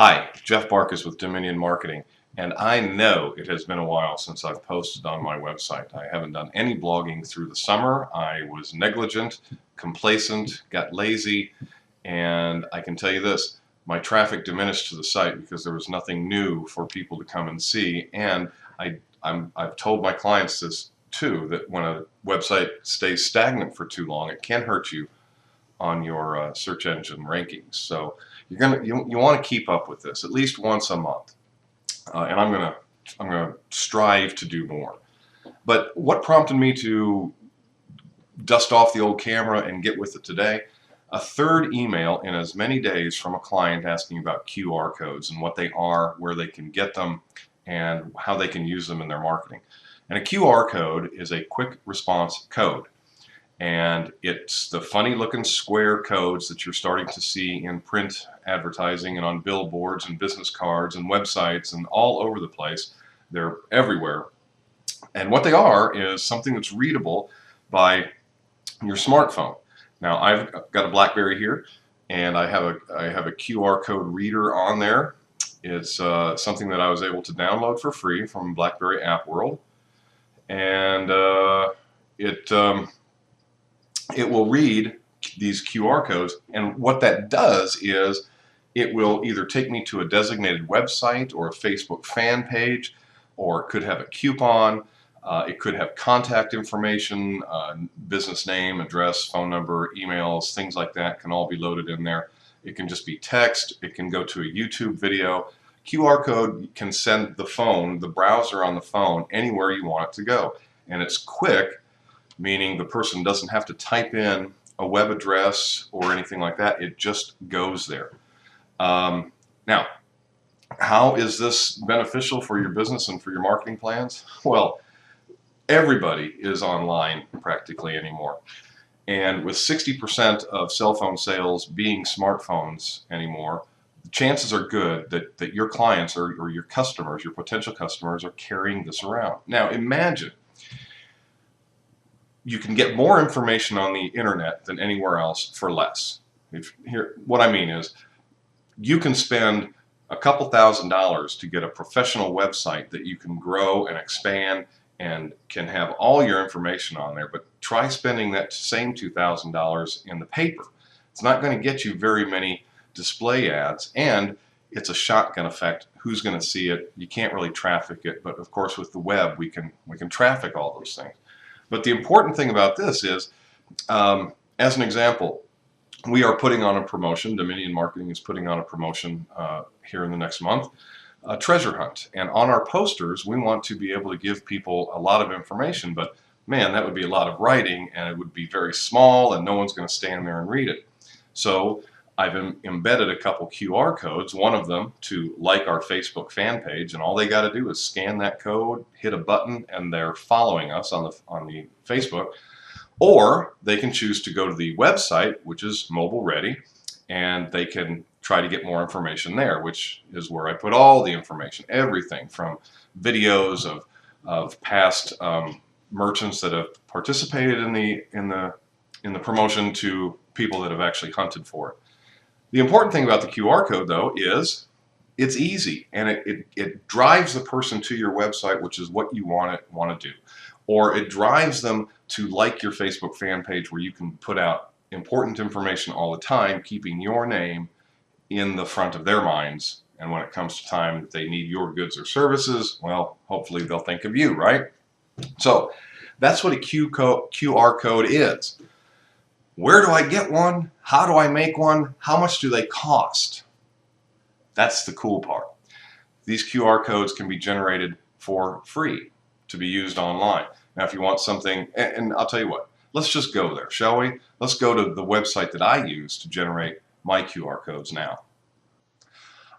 Hi, Jeff Barkas with Dominion Marketing, and I know it has been a while since I've posted on my website. I haven't done any blogging through the summer. I was negligent, complacent, got lazy, and I can tell you this, my traffic diminished to the site because there was nothing new for people to come and see, and I've told my clients this too, that when a website stays stagnant for too long, it can hurt you on your search engine rankings. So you want to keep up with this at least once a month, and I'm gonna strive to do more. But what prompted me to dust off the old camera and get with it today? A third email in as many days from a client asking about QR codes and what they are, where they can get them, and how they can use them in their marketing. And a QR code is a quick response code. And it's the funny looking square codes that you're starting to see in print advertising and on billboards and business cards and websites and all over the place. They're everywhere. And what they are is something that's readable by your smartphone. Now I've got a BlackBerry here, and I have a QR code reader on there. It's something that I was able to download for free from BlackBerry App World, and it will read these QR codes, and what that does is it will either take me to a designated website or a Facebook fan page, or it could have a coupon, it could have contact information, business name, address, phone number, emails, things like that can all be loaded in there. It can just be text, it can go to a YouTube video. QR code can send the browser on the phone anywhere you want it to go, and it's quick, meaning the person doesn't have to type in a web address or anything like that. It just goes there. Now, how is this beneficial for your business and for your marketing plans? Well, everybody is online practically anymore. And with 60% of cell phone sales being smartphones anymore, the chances are good that your clients or your customers, your potential customers, are carrying this around. Now, imagine you can get more information on the internet than anywhere else for less. What I mean is, you can spend a couple $1,000s to get a professional website that you can grow and expand and can have all your information on there, but try spending that same $2,000 in the paper. It's not going to get you very many display ads, and it's a shotgun effect. Who's going to see it? You can't really traffic it, but of course with the web we can traffic all those things. But the important thing about this is, as an example, we are putting on a promotion. Dominion Marketing is putting on a promotion here in the next month, a treasure hunt. And on our posters, we want to be able to give people a lot of information, but man, that would be a lot of writing, and it would be very small, and no one's going to stand there and read it. So I've embedded a couple QR codes, one of them to like our Facebook fan page, and all they got to do is scan that code, hit a button, and they're following us on the Facebook. Or they can choose to go to the website, which is mobile ready, and they can try to get more information there, which is where I put all the information, everything from videos of past merchants that have participated in the promotion to people that have actually hunted for it. The important thing about the QR code, though, is it's easy, and it drives the person to your website, which is what you want to do. Or it drives them to like your Facebook fan page, where you can put out important information all the time, keeping your name in the front of their minds. And when it comes to time that they need your goods or services, well, hopefully they'll think of you, right? So that's what a QR code is. Where do I get one? How do I make one? How much do they cost? That's the cool part. These QR codes can be generated for free to be used online. Now, if you want something, and I'll tell you what, let's just go there, shall we? Let's go to the website that I use to generate my QR codes now.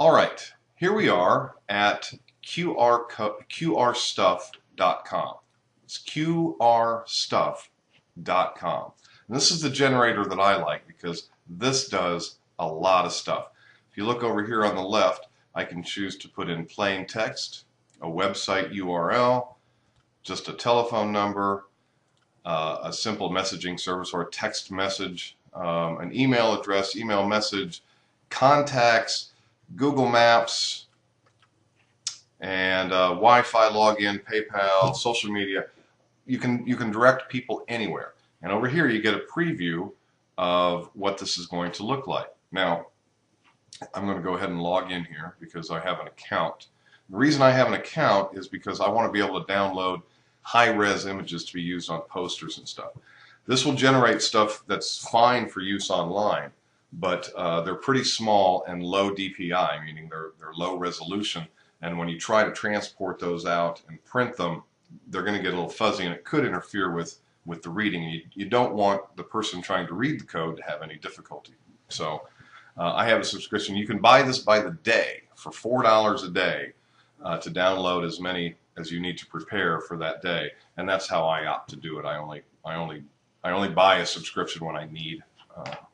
All right, here we are at qrstuff.com. It's qrstuff.com. And this is the generator that I like because this does a lot of stuff. If you look over here on the left, I can choose to put in plain text, a website URL, just a telephone number, a simple messaging service or a text message, an email address, email message, contacts, Google Maps, and Wi-Fi login, PayPal, social media. You can direct people anywhere. And over here you get a preview of what this is going to look like. Now, I'm going to go ahead and log in here because I have an account. The reason I have an account is because I want to be able to download high-res images to be used on posters and stuff. This will generate stuff that's fine for use online, but they're pretty small and low DPI, meaning they're low resolution. And when you try to transport those out and print them, they're going to get a little fuzzy, and it could interfere with the reading. You don't want the person trying to read the code to have any difficulty. So I have a subscription. You can buy this by the day for $4 a day to download as many as you need to prepare for that day, and that's how I opt to do it. I only buy a subscription when I need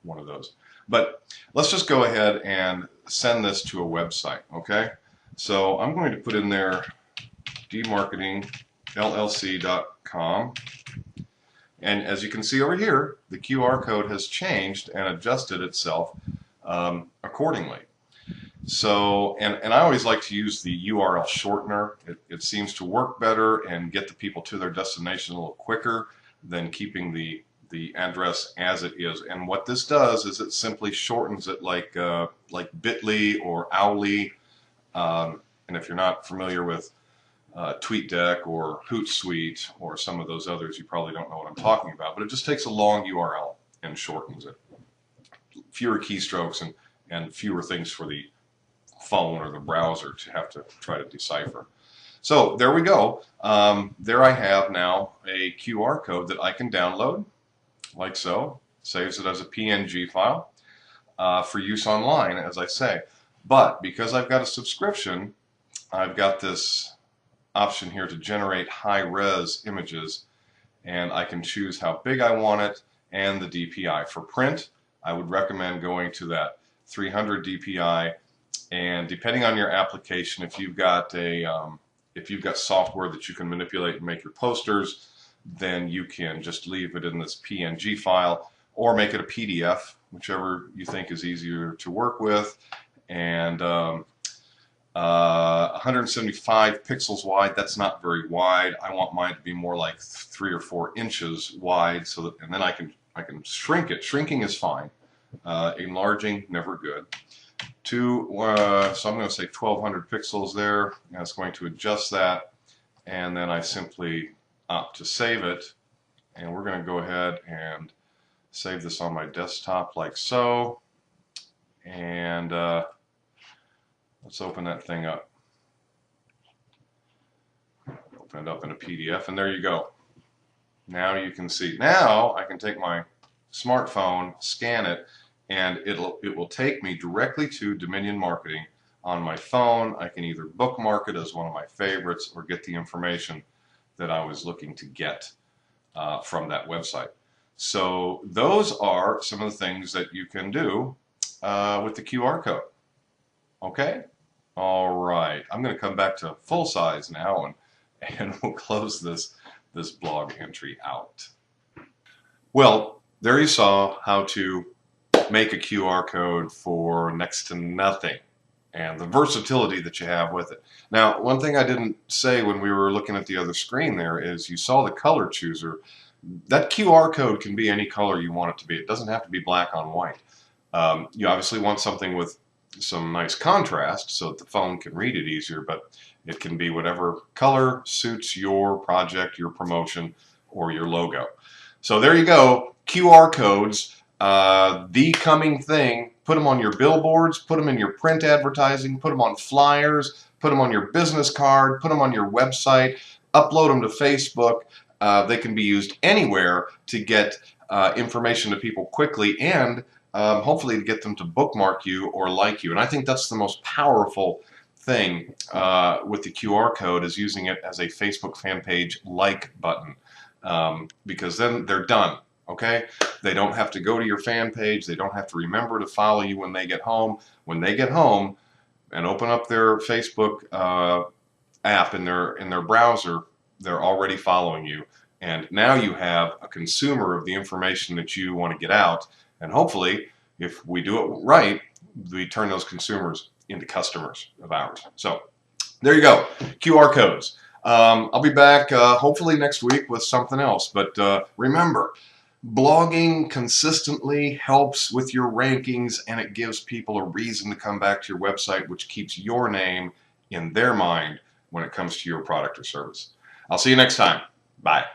one of those. But let's just go ahead and send this to a website, okay? So I'm going to put in there dmarketingllc.com, and as you can see over here, the QR code has changed and adjusted itself accordingly. So, and I always like to use the URL shortener. It seems to work better and get the people to their destination a little quicker than keeping the address as it is. And what this does is it simply shortens it like Bitly or Owly. And if you're not familiar with TweetDeck or Hootsuite or some of those others, you probably don't know what I'm talking about. But it just takes a long URL and shortens it. Fewer keystrokes and fewer things for the phone or the browser to have to try to decipher. So there we go. There I have now a QR code that I can download, like so. Saves it as a PNG file for use online, as I say. But because I've got a subscription, I've got this option here to generate high-res images, and I can choose how big I want it and the DPI. For print, I would recommend going to that 300 DPI, and depending on your application, if you've got software that you can manipulate and make your posters, then you can just leave it in this PNG file or make it a PDF, whichever you think is easier to work with. And 175 pixels wide, that's not very wide. I want mine to be more like 3 or 4 inches wide, so that, and then I can shrink it. Shrinking is fine. Enlarging, never good. So I'm going to say 1200 pixels there. And it's going to adjust that, and then I simply opt to save it. And we're going to go ahead and save this on my desktop like so. And let's open that thing up. Open it up in a PDF, and there you go. Now you can see. Now I can take my smartphone, scan it, and it will take me directly to Dominion Marketing on my phone. I can either bookmark it as one of my favorites or get the information that I was looking to get from that website. So those are some of the things that you can do with the QR code. Okay? All right. I'm going to come back to full size now, and we'll close this blog entry out. Well, there you saw how to make a QR code for next to nothing and the versatility that you have with it. Now, one thing I didn't say when we were looking at the other screen there is you saw the color chooser. That QR code can be any color you want it to be. It doesn't have to be black on white. You obviously want something with some nice contrast so that the phone can read it easier, but it can be whatever color suits your project, your promotion, or your logo. So there you go, QR codes, the coming thing. Put them on your billboards, put them in your print advertising, put them on flyers, put them on your business card, put them on your website, upload them to Facebook. They can be used anywhere to get information to people quickly, and hopefully to get them to bookmark you or like you. And I think that's the most powerful thing with the QR code, is using it as a Facebook fan page like button, because then they're done. Okay? They don't have to go to your fan page. They don't have to remember to follow you when they get home. When they get home and open up their Facebook app in their browser, they're already following you. And now you have a consumer of the information that you want to get out. And hopefully, if we do it right, we turn those consumers into customers of ours. So there you go, QR codes. I'll be back hopefully next week with something else. But remember, blogging consistently helps with your rankings, and it gives people a reason to come back to your website, which keeps your name in their mind when it comes to your product or service. I'll see you next time. Bye.